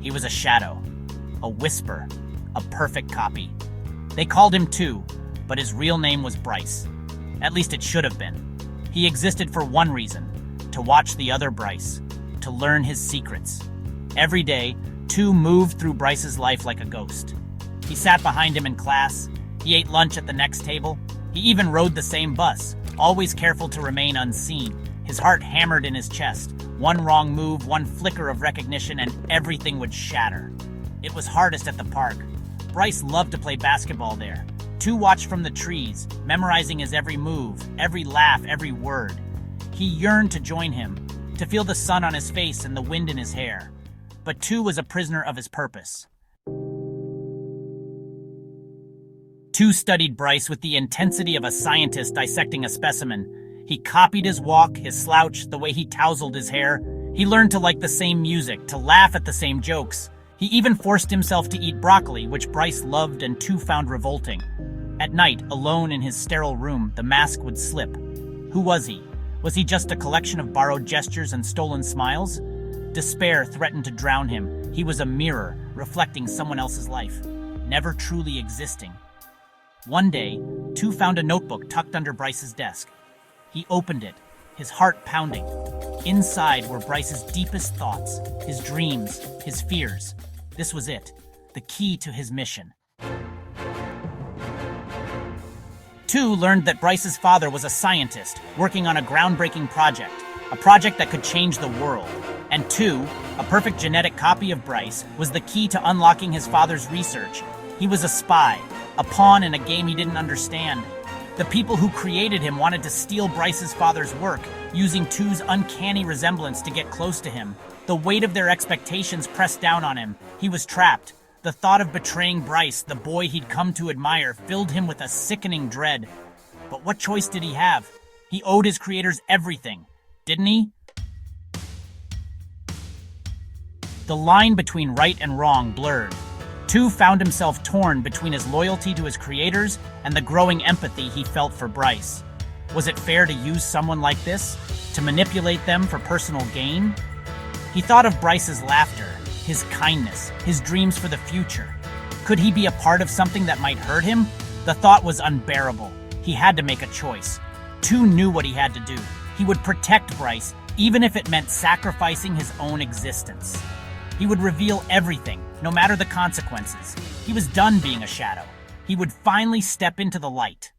He was a shadow, a whisper, a perfect copy. They called him Two, but his real name was Bryce. At least it should have been. He existed for one reason: to watch the other Bryce, to learn his secrets. Every day, Two moved through Bryce's life like a ghost. He sat behind him in class. He ate lunch at the next table. He even rode the same bus, always careful to remain unseen. His heart hammered in his chest. One wrong move, one flicker of recognition, and everything would shatter. It was hardest at the park. Bryce loved to play basketball there. Two watched from the trees, memorizing his every move, every laugh, every word. He yearned to join him, to feel the sun on his face and the wind in his hair. But Two was a prisoner of his purpose. Two studied Bryce with the intensity of a scientist dissecting a specimen. He copied his walk, his slouch, the way he tousled his hair. He learned to like the same music, to laugh at the same jokes. He even forced himself to eat broccoli, which Bryce loved and Two found revolting. At night, alone in his sterile room, the mask would slip. Who was he? Was he just a collection of borrowed gestures and stolen smiles? Despair threatened to drown him. He was a mirror, reflecting someone else's life, never truly existing. One day, Two found a notebook tucked under Bryce's desk. He opened it, his heart pounding. Inside were Bryce's deepest thoughts, his dreams, his fears. This was it, the key to his mission. Two learned that Bryce's father was a scientist working on a groundbreaking project, a project that could change the world. And Two, a perfect genetic copy of Bryce, was the key to unlocking his father's research. He was a spy, a pawn in a game he didn't understand. The people who created him wanted to steal Bryce's father's work, using Two's uncanny resemblance to get close to him. The weight of their expectations pressed down on him. He was trapped. The thought of betraying Bryce, the boy he'd come to admire, filled him with a sickening dread. But what choice did he have? He owed his creators everything, didn't he? The line between right and wrong blurred. Two found himself torn between his loyalty to his creators and the growing empathy he felt for Bryce. Was it fair to use someone like this, to manipulate them for personal gain? He thought of Bryce's laughter, his kindness, his dreams for the future. Could he be a part of something that might hurt him? The thought was unbearable. He had to make a choice. Two knew what he had to do. He would protect Bryce, even if it meant sacrificing his own existence. He would reveal everything, no matter the consequences. He was done being a shadow. He would finally step into the light.